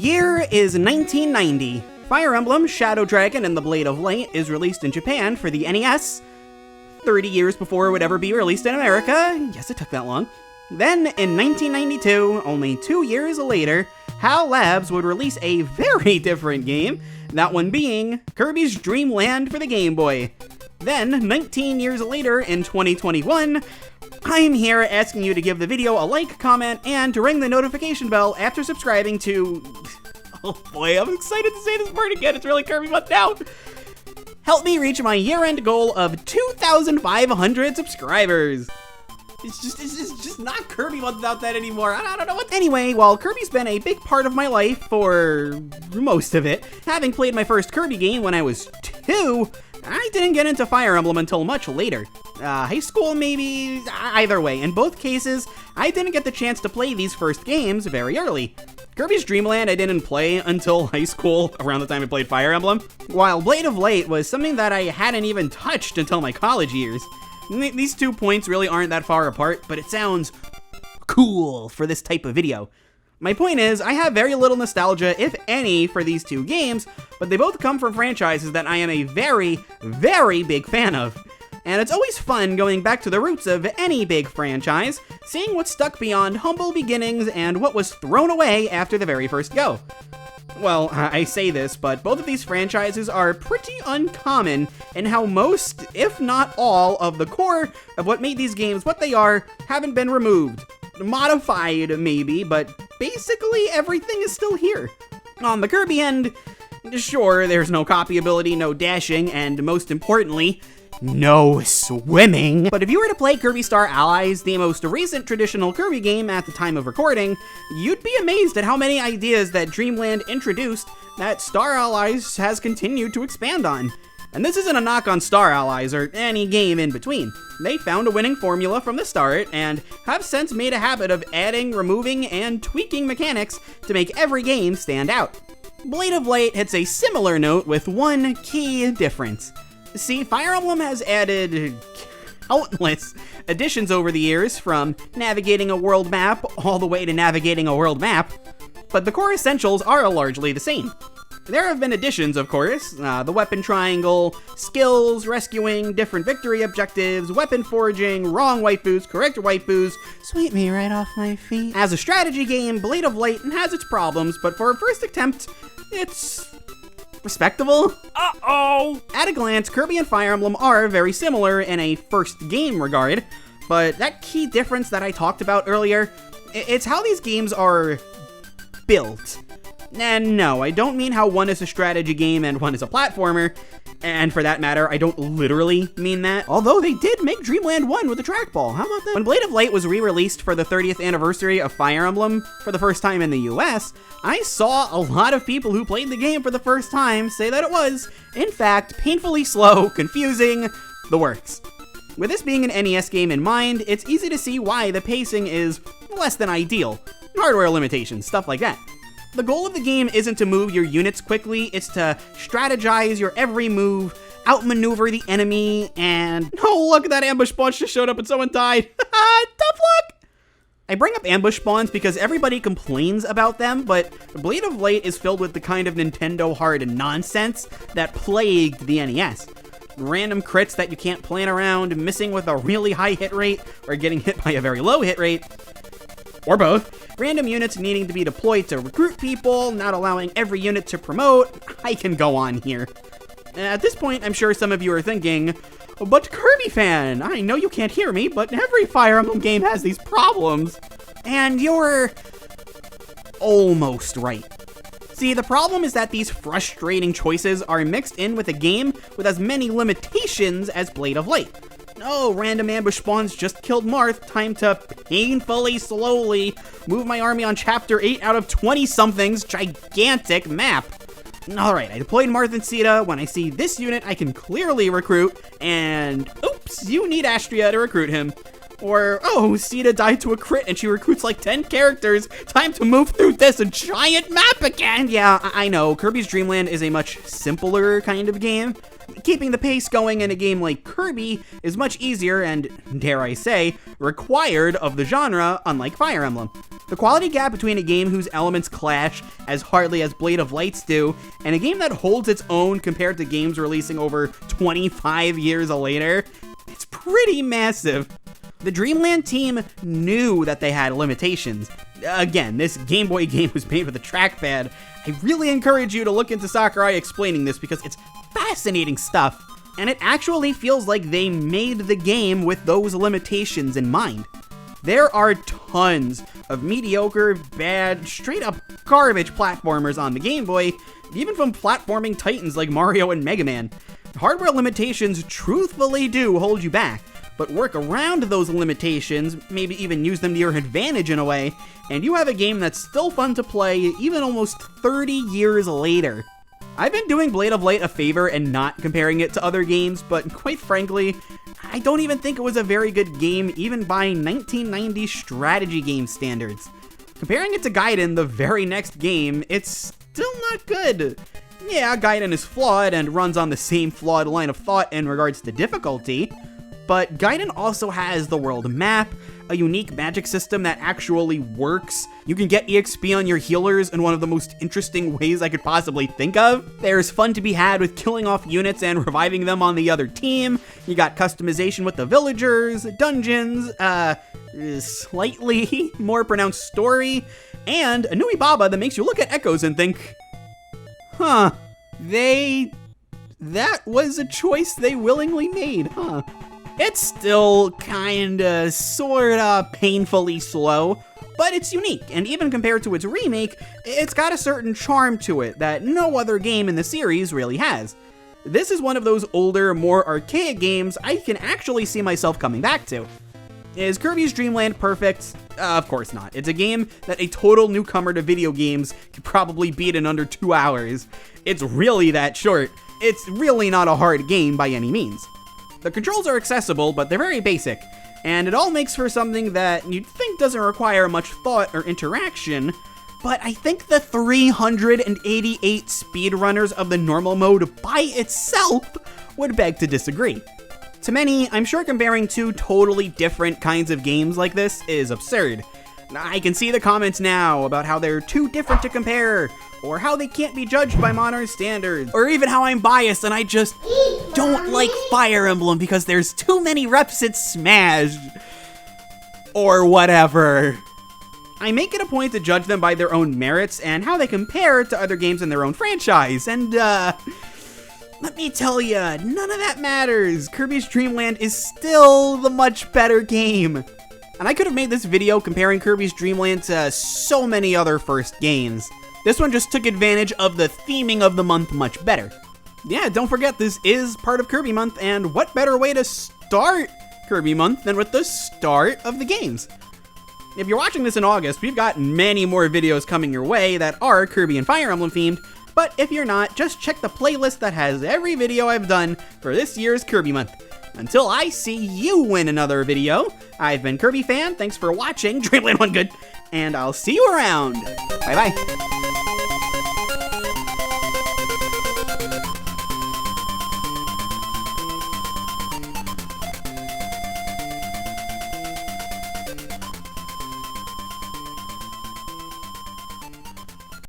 year is 1990. Fire Emblem Shadow Dragon and the Blade of Light is released in Japan for the NES, 30 years before it would ever be released in America. Yes, it took that long. Then, in 1992, only 2 years later, HAL Labs would release a very different game, that one being Kirby's Dream Land for the Game Boy. Then, 19 years later, in 2021, I'm here asking you to give the video a like, comment, and to ring the notification bell after subscribing to... Oh boy, I'm excited to say this word again, it's really Kirby month now! Help me reach my year-end goal of 2,500 subscribers! It's just not Kirby month without that anymore. I don't know what. Anyway, while Kirby's been a big part of my life for most of it, having played my first Kirby game when I was 2, I didn't get into Fire Emblem until much later. High school maybe, either way. In both cases, I didn't get the chance to play these first games very early. Kirby's Dream Land I didn't play until high school, around the time I played Fire Emblem, while Blade of Light was something that I hadn't even touched until my college years. These 2 points really aren't that far apart, but it sounds cool for this type of video. My point is, I have very little nostalgia, if any, for these 2 games, but they both come from franchises that I am a very, very big fan of. And it's always fun going back to the roots of any big franchise, seeing what stuck beyond humble beginnings and what was thrown away after the very first go. Well, I say this, but both of these franchises are pretty uncommon in how most, if not all, of the core of what made these games what they are haven't been removed. Modified, maybe, but basically everything is still here. On the Kirby end, sure, there's no copyability, no dashing, and most importantly, no swimming. But if you were to play Kirby Star Allies, the most recent traditional Kirby game at the time of recording, you'd be amazed at how many ideas that Dreamland introduced that Star Allies has continued to expand on. And this isn't a knock on Star Allies or any game in between. They found a winning formula from the start and have since made a habit of adding, removing, and tweaking mechanics to make every game stand out. Blade of Light hits a similar note with one key difference. See, Fire Emblem has added countless additions over the years, from navigating a world map all the way to navigating a world map, but the core essentials are largely the same. There have been additions, of course, the weapon triangle, skills, rescuing, different victory objectives, weapon forging, wrong waifus, correct waifus, sweep me right off my feet. As a strategy game, Blade of Light has its problems, but for a first attempt, it's respectable? Uh-oh! At a glance, Kirby and Fire Emblem are very similar in a first game regard, but that key difference that I talked about earlier, it's how these games are built. And no, I don't mean how one is a strategy game and one is a platformer, and for that matter, I don't literally mean that. Although they did make Dreamland 1 with a trackball, how about that? When Blade of Light was re-released for the 30th anniversary of Fire Emblem for the first time in the US, I saw a lot of people who played the game for the first time say that it was, in fact, painfully slow, confusing, the works. With this being an NES game in mind, it's easy to see why the pacing is less than ideal. Hardware limitations, stuff like that. The goal of the game isn't to move your units quickly, it's to strategize your every move, outmaneuver the enemy, and... Oh, look, that ambush spawn just showed up and someone died. Tough luck! I bring up ambush spawns because everybody complains about them, but Blade of Light is filled with the kind of Nintendo hard nonsense that plagued the NES. Random crits that you can't plan around, missing with a really high hit rate, or getting hit by a very low hit rate. Or both. Random units needing to be deployed to recruit people, not allowing every unit to promote. I can go on here. At this point, I'm sure some of you are thinking, but Kirby fan, I know you can't hear me, but every Fire Emblem game has these problems. And you're almost right. See, the problem is that these frustrating choices are mixed in with a game with as many limitations as Blade of Light. Oh, random ambush spawns just killed Marth. Time to painfully slowly move my army on Chapter 8 out of 20-something's gigantic map. Alright, I deployed Marth and Sita. When I see this unit, I can clearly recruit, and oops, you need Astria to recruit him. Or, oh, Sita died to a crit and she recruits like 10 characters. Time to move through this giant map again. Yeah, I know, Kirby's Dream Land is a much simpler kind of game. Keeping the pace going in a game like Kirby is much easier and, dare I say, required of the genre, unlike Fire Emblem. The quality gap between a game whose elements clash as hardly as Blade of Lights do, and a game that holds its own compared to games releasing over 25 years later, it's pretty massive. The Dreamland team knew that they had limitations. Again, this Game Boy game was made with a trackpad. I really encourage you to look into Sakurai explaining this because it's fascinating stuff. And it actually feels like they made the game with those limitations in mind. There are tons of mediocre, bad, straight-up garbage platformers on the Game Boy, even from platforming titans like Mario and Mega Man. Hardware limitations truthfully do hold you back, but work around those limitations, maybe even use them to your advantage in a way, and you have a game that's still fun to play even almost 30 years later. I've been doing Blade of Light a favor and not comparing it to other games, but quite frankly, I don't even think it was a very good game even by 1990 strategy game standards. Comparing it to Gaiden, the very next game, it's still not good. Yeah, Gaiden is flawed and runs on the same flawed line of thought in regards to difficulty, but Gaiden also has the world map, a unique magic system that actually works. You can get EXP on your healers in one of the most interesting ways I could possibly think of. There's fun to be had with killing off units and reviving them on the other team. You got customization with the villagers, dungeons, slightly more pronounced story, and a new Ibaba that makes you look at echoes and think, huh, that was a choice they willingly made, huh? It's still kinda, sorta, painfully slow, but it's unique, and even compared to its remake, it's got a certain charm to it that no other game in the series really has. This is one of those older, more archaic games I can actually see myself coming back to. Is Kirby's Dream Land perfect? Of course not. It's a game that a total newcomer to video games could probably beat in under 2 hours. It's really that short. It's really not a hard game by any means. The controls are accessible, but they're very basic, and it all makes for something that you'd think doesn't require much thought or interaction, but I think the 388 speedrunners of the normal mode by itself would beg to disagree. To many, I'm sure comparing two totally different kinds of games like this is absurd. I can see the comments now about how they're too different to compare, or how they can't be judged by modern standards, or even how I'm biased and I just don't like Fire Emblem because there's too many reps at Smash, or whatever. I make it a point to judge them by their own merits and how they compare to other games in their own franchise, and let me tell ya, none of that matters. Kirby's Dream Land is still the much better game. And I could have made this video comparing Kirby's Dream Land to so many other first games. This one just took advantage of the theming of the month much better. Yeah, don't forget this is part of Kirby month, and what better way to start Kirby month than with the start of the games? If you're watching this in August, we've got many more videos coming your way that are Kirby and Fire Emblem themed, but if you're not, just check the playlist that has every video I've done for this year's Kirby month. Until I see you in another video, I've been Kirby Fan, thanks for watching, Dreamland One Good, and I'll see you around. Bye-bye.